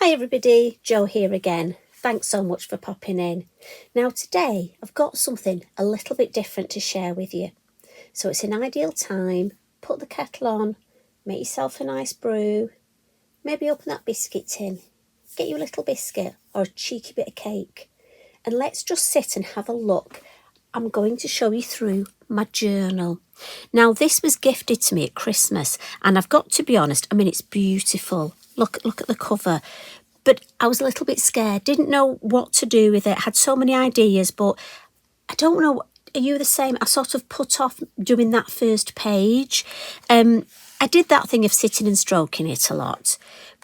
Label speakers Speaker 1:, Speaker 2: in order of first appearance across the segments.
Speaker 1: Hi everybody, Jo here again. Thanks so much for popping in. Now today I've got something a little bit different to share with you. So it's an ideal time, put the kettle on, make yourself a nice brew, maybe open that biscuit tin, get you a little biscuit or a cheeky bit of cake, and let's just sit and have a look. I'm going to show you through my journal. Now this was gifted to me at Christmas and I've got to be honest, I mean it's beautiful. Look at the cover. But I was a little bit scared, didn't know what to do with it, had so many ideas, but I don't know, are you the same? I sort of put off doing that first page. I did that thing of sitting and stroking it a lot.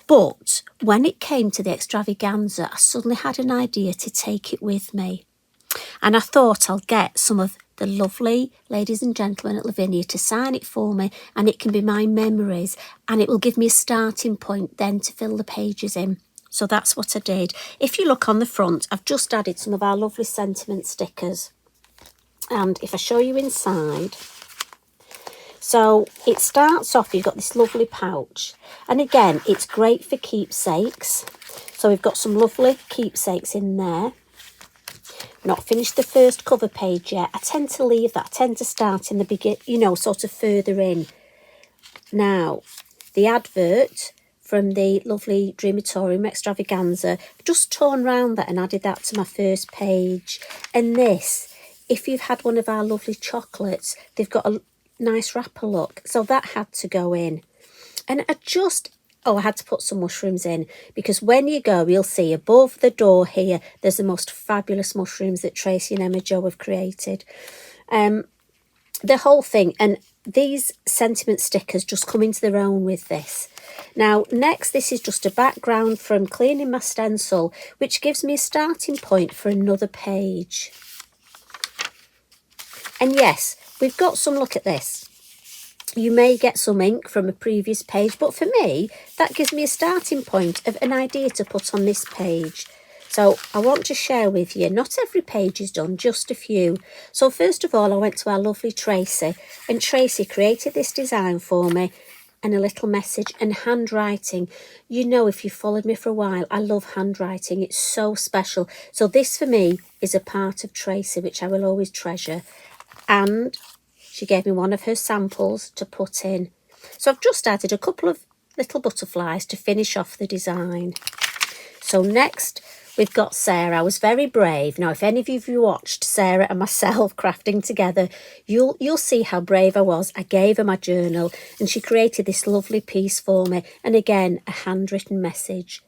Speaker 1: But when it came to the extravaganza, I suddenly had an idea to take it with me. And I thought I'll get some of the lovely ladies and gentlemen at Lavinia to sign it for me, and it can be my memories, and it will give me a starting point then to fill the pages in. So that's what I did. If you look on the front, I've just added some of our lovely sentiment stickers. And if I show you inside, so it starts off, you've got this lovely pouch. And again, it's great for keepsakes. So we've got some lovely keepsakes in there. Not finished the first cover page yet. I tend to leave that. I tend to start in the beginning, you know, sort of further in. Now, the advert from the lovely Dreamatorium Extravaganza, just torn round that and added that to my first page. And this, if you've had one of our lovely chocolates, they've got a nice wrapper look. So that had to go in. And I had to put some mushrooms in, because when you go, you'll see above the door here, there's the most fabulous mushrooms that Tracy and Emma Jo have created. The whole thing, and these sentiment stickers just come into their own with this. Now, next, this is just a background from cleaning my stencil, which gives me a starting point for another page. And yes, we've got some, look at this. You may get some ink from a previous page, but for me, that gives me a starting point of an idea to put on this page. So I want to share with you, not every page is done, just a few. So first of all, I went to our lovely Tracy, and Tracy created this design for me, and a little message and handwriting. You know, if you followed me for a while, I love handwriting. It's so special. So this for me is a part of Tracy, which I will always treasure. And she gave me one of her samples to put in. So I've just added a couple of little butterflies to finish off the design. So next, we've got Sarah. I was very brave. Now, if any of you watched Sarah and myself crafting together, you'll see how brave I was. I gave her my journal and she created this lovely piece for me. And again, a handwritten message.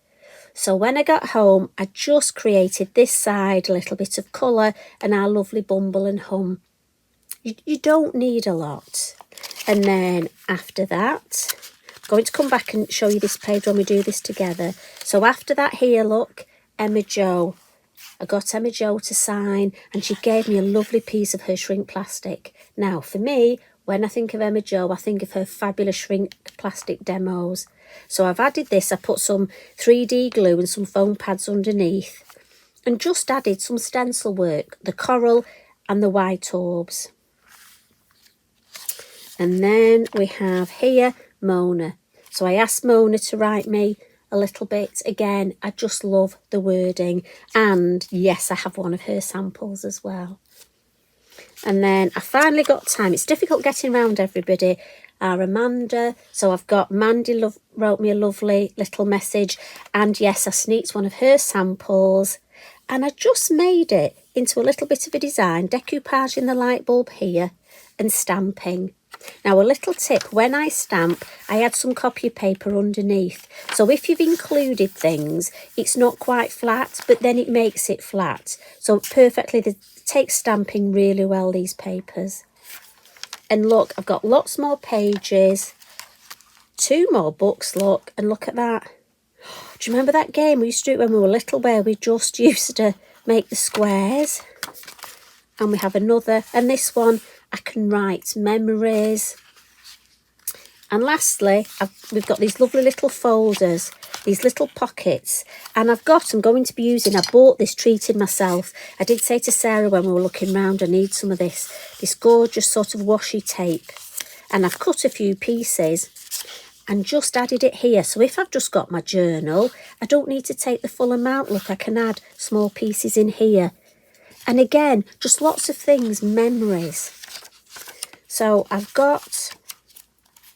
Speaker 1: So when I got home, I just created this side, a little bit of colour, and our lovely Bumble and Hum. You don't need a lot. And then after that, I'm going to come back and show you this page when we do this together. So after that here, look, Emma Jo. I got Emma Jo to sign, and she gave me a lovely piece of her shrink plastic. Now, for me, when I think of Emma Jo, I think of her fabulous shrink plastic demos. So I've added this. I put some 3D glue and some foam pads underneath, and just added some stencil work, the coral and the white orbs. And then we have here Mona. So I asked Mona to write me a little bit. Again, I just love the wording. And yes, I have one of her samples as well. And then I finally got time. It's difficult getting around everybody. Our Amanda. So I've got Mandy wrote me a lovely little message. And yes, I sneaked one of her samples. And I just made it into a little bit of a design, decoupaging the light bulb here and stamping. Now, a little tip, when I stamp, I add some copy paper underneath. So if you've included things, it's not quite flat, but then it makes it flat. So perfectly, they take stamping really well, these papers. And look, I've got lots more pages, 2 more books, look, and look at that. Do you remember that game we used to do when we were little, where we just used to make the squares? And we have another, and this one, I can write memories. And lastly, we've got these lovely little folders, these little pockets. And I'm going to be using, I bought this, treated myself. I did say to Sarah when we were looking round, I need some of this gorgeous sort of washi tape. And I've cut a few pieces. and just added it here. So if I've just got my journal, I don't need to take the full amount. Look, I can add small pieces in here. And again, just lots of things, memories. So I've got,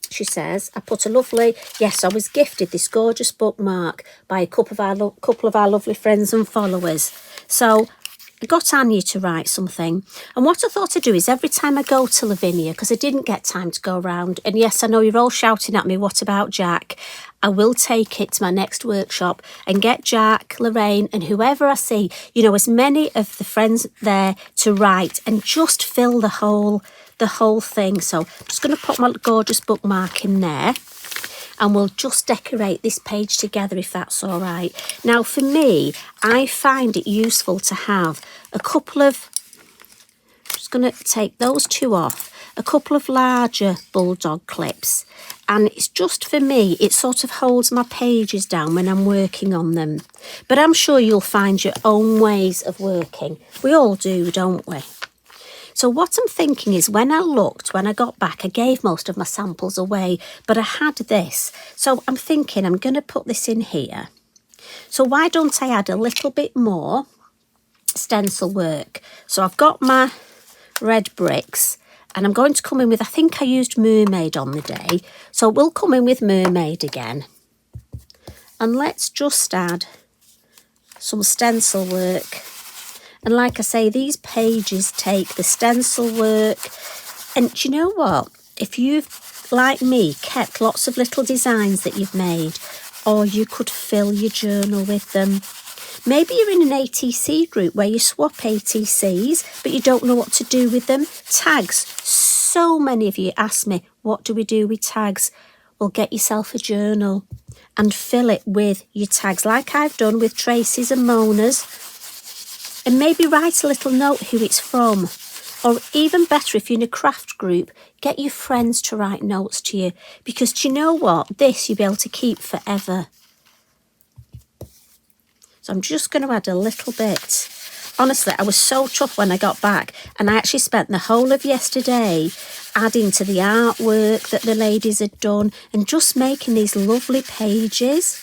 Speaker 1: she says, I put a lovely, yes, I was gifted this gorgeous bookmark by a couple of our lovely friends and followers. So I got Anya to write something. And what I thought I'd do is every time I go to Lavinia, because I didn't get time to go around, and yes, I know you're all shouting at me, what about Jack? I will take it to my next workshop and get Jack, Lorraine, and whoever I see, you know, as many of the friends there to write and just fill the whole thing. So I'm just going to put my gorgeous bookmark in there, and we'll just decorate this page together if that's all right. Now for me, I find it useful to have a couple of, I'm just going to take those two off, a couple of larger bulldog clips, and it's just for me, it sort of holds my pages down when I'm working on them. But I'm sure you'll find your own ways of working. We all do, don't we? So what I'm thinking is when I got back, I gave most of my samples away, but I had this. So I'm thinking I'm going to put this in here. So why don't I add a little bit more stencil work? So I've got my red bricks, and I'm going to come in with, I think I used mermaid on the day. So we'll come in with mermaid again. And let's just add some stencil work. And like I say, these pages take the stencil work. And do you know what? If you've, like me, kept lots of little designs that you've made, or you could fill your journal with them. Maybe you're in an ATC group where you swap ATCs, but you don't know what to do with them. Tags. So many of you ask me, what do we do with tags? Well, get yourself a journal and fill it with your tags, like I've done with Tracy's and Mona's. And maybe write a little note who it's from. Or even better, if you're in a craft group, get your friends to write notes to you. Because do you know what? This you'll be able to keep forever. So I'm just going to add a little bit. Honestly, I was so chuffed when I got back. And I actually spent the whole of yesterday adding to the artwork that the ladies had done. And just making these lovely pages.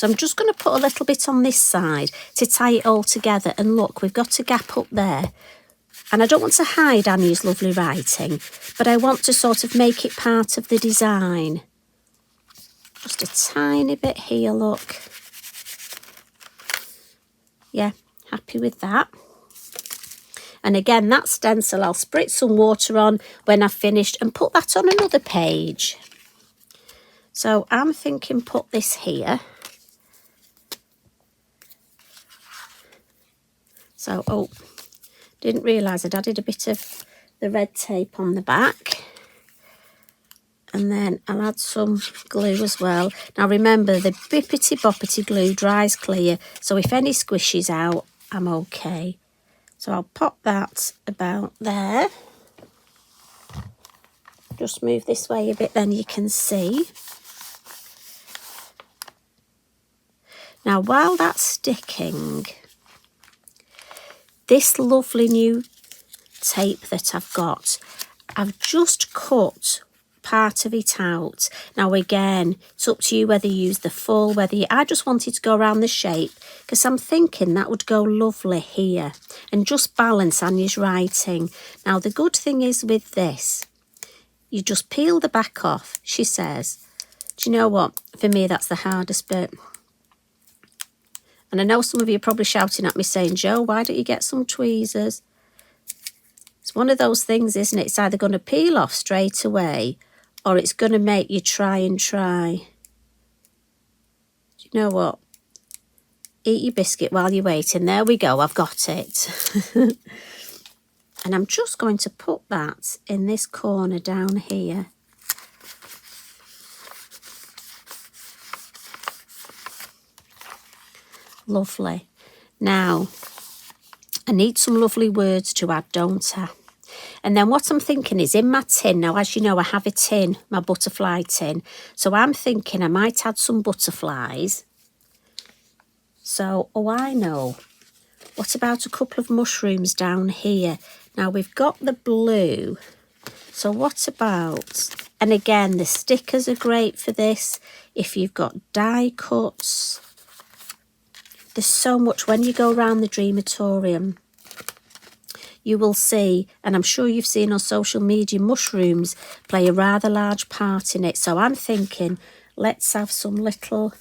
Speaker 1: So I'm just going to put a little bit on this side to tie it all together. And look, we've got a gap up there. And I don't want to hide Annie's lovely writing, but I want to sort of make it part of the design. Just a tiny bit here, look. Yeah, happy with that. And again, that stencil, I'll spritz some water on when I've finished and put that on another page. So I'm thinking put this here. So, oh, didn't realise I'd added a bit of the red tape on the back. And then I'll add some glue as well. Now remember, the bippity boppity glue dries clear, so if any squishes out, I'm okay. So I'll pop that about there. Just move this way a bit, then you can see. Now while that's sticking, this lovely new tape that I've got, I've just cut part of it out. Now again, it's up to you whether you use the full, I just wanted to go around the shape because I'm thinking that would go lovely here and just balance Anya's writing. Now the good thing is with this, you just peel the back off, she says. Do you know what? For me, that's the hardest bit. And I know some of you are probably shouting at me saying, Jo, why don't you get some tweezers? It's one of those things, isn't it? It's either going to peel off straight away or it's going to make you try and try. Do you know what? Eat your biscuit while you're waiting. There we go, I've got it. And I'm just going to put that in this corner down here. Lovely. Now, I need some lovely words to add, don't I? And then what I'm thinking is in my tin, now as you know I have a tin, my butterfly tin. So I'm thinking I might add some butterflies. So, oh I know. What about a couple of mushrooms down here? Now we've got the blue. So what about And again, the stickers are great for this. If you've got die cuts, there's so much. When you go around the Dreamatorium, you will see, and I'm sure you've seen on social media, mushrooms play a rather large part in it. So I'm thinking, let's have some little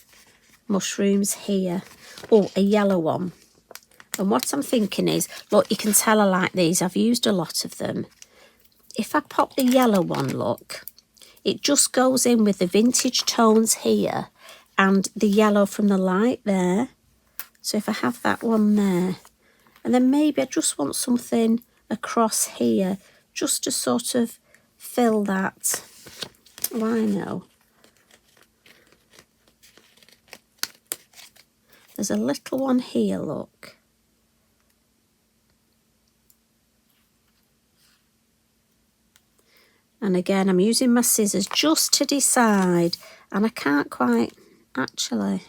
Speaker 1: mushrooms here. Oh, a yellow one. And what I'm thinking is, look, you can tell I like these. I've used a lot of them. If I pop the yellow one, look, it just goes in with the vintage tones here and the yellow from the light there. So if I have that one there, and then maybe I just want something across here just to sort of fill that. Oh, I know. There's a little one here, look. And again, I'm using my scissors just to decide, and I can't quite actually.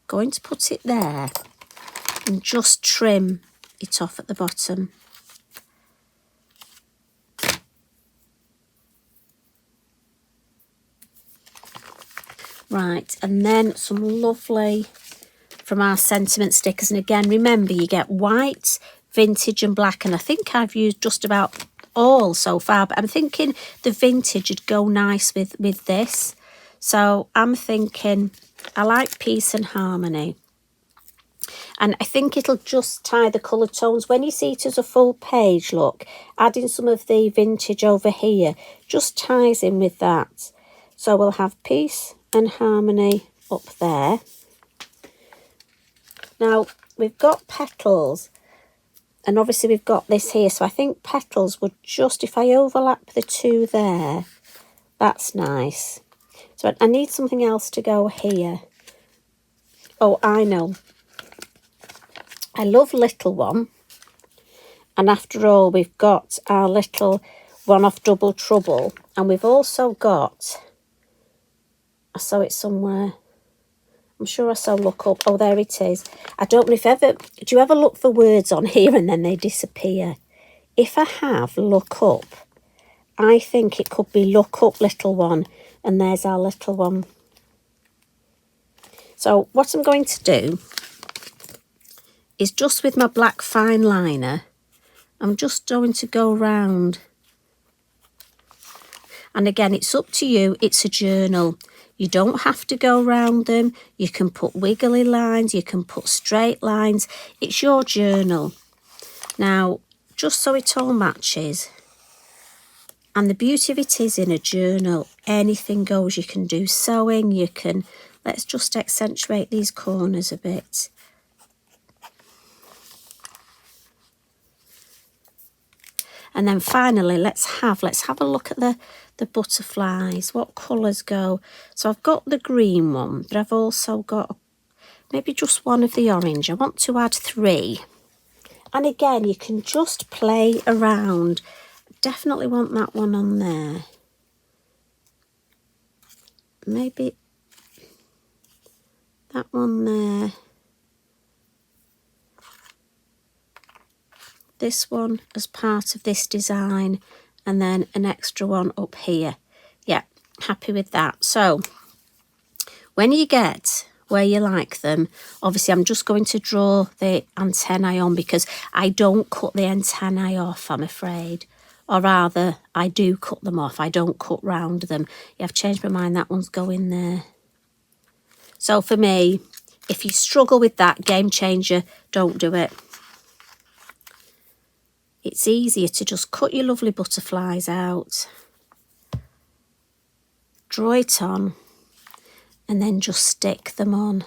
Speaker 1: Going to put it there and just trim it off at the bottom. Right, and then some lovely from our sentiment stickers. And again, remember, you get white, vintage and black, and I think I've used just about all so far, but I'm thinking the vintage would go nice with this. So I'm thinking I like peace and harmony, and I think it'll just tie the colour tones. When you see it as a full page, look, adding some of the vintage over here just ties in with that. So we'll have peace and harmony up there. Now we've got petals, and obviously we've got this here, so I think petals would just, if I overlap the two there, that's nice. So I need something else to go here. Oh, I know. I love little one. And after all, we've got our little one off Double Trouble. And we've also got, I saw it somewhere. I'm sure I saw look up. Oh, there it is. I don't know if ever, do you ever look for words on here and then they disappear? If I have look up, I think it could be look up little one. And there's our little one. So what I'm going to do is just with my black fine liner, I'm just going to go round. And again, it's up to you. It's a journal. You don't have to go round them. You can put wiggly lines. You can put straight lines. It's your journal. Now, just so it all matches. And the beauty of it is in a journal, anything goes. You can do sewing. You can, let's just accentuate these corners a bit. And then finally, let's have a look at the butterflies. What colours go? So I've got the green one, but I've also got maybe just one of the orange. I want to add 3. And again, you can just play around. Definitely want that one on there. Maybe that one there. This one as part of this design, and then an extra one up here. Yeah, happy with that. So when you get where you like them, obviously I'm just going to draw the antennae on, because I don't cut the antennae off, I'm afraid. Or rather, I do cut them off. I don't cut round them. Yeah, I've changed my mind. That one's going there. So for me, if you struggle with that, game changer, don't do it. It's easier to just cut your lovely butterflies out, draw it on, and then just stick them on.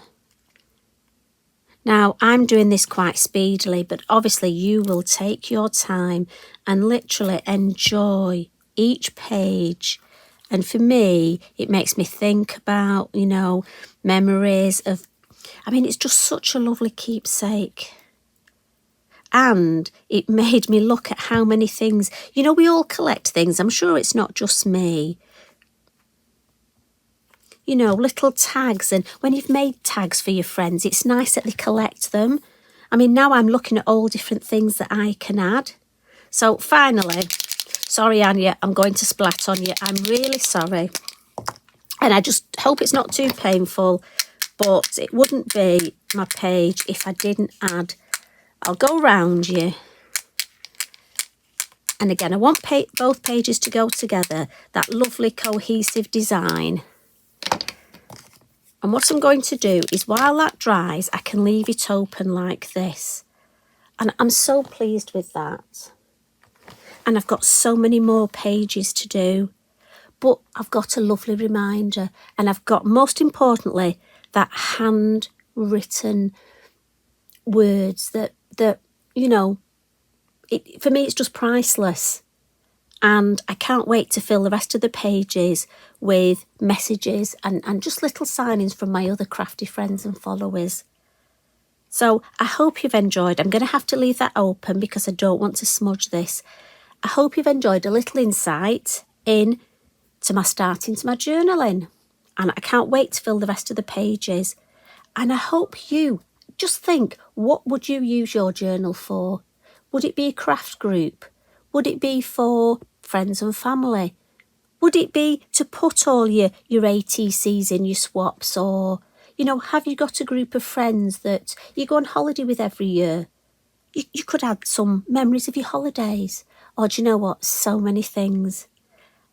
Speaker 1: Now, I'm doing this quite speedily, but obviously you will take your time and literally enjoy each page. And for me, it makes me think about, you know, memories of, I mean, it's just such a lovely keepsake. And it made me look at how many things, you know, we all collect things. I'm sure it's not just me. You know, little tags. And when you've made tags for your friends, it's nice that they collect them. I mean, now I'm looking at all different things that I can add. So finally, Sorry, Anya, I'm going to splat on you. I'm really sorry. And I just hope it's not too painful, but it wouldn't be my page if I didn't add. I'll go round you. And again, I want both pages to go together, that lovely cohesive design. And what I'm going to do is while that dries, I can leave it open like this. And I'm so pleased with that. And I've got so many more pages to do. But I've got a lovely reminder. And I've got, most importantly, that handwritten words that you know, for me, it's just priceless. And I can't wait to fill the rest of the pages with messages and just little signings from my other crafty friends and followers. So I hope you've enjoyed. I'm going to have to leave that open because I don't want to smudge this. I hope you've enjoyed a little insight into my start into my journaling. And I can't wait to fill the rest of the pages. And I hope you just think, what would you use your journal for? Would it be a craft group? Would it be for friends and family? Would it be to put all your ATCs in, your swaps? Or, you know, have you got a group of friends that you go on holiday with every year? You could add some memories of your holidays. Or do you know what? So many things.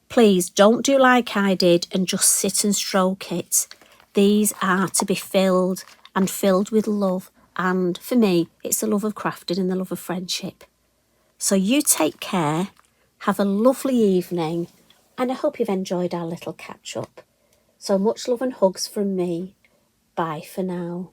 Speaker 1: Please don't do like I did and just sit and stroke it. These are to be filled and filled with love. And for me, it's the love of crafting and the love of friendship. So you take care, have a lovely evening, and I hope you've enjoyed our little catch up. So much love and hugs from me. Bye for now.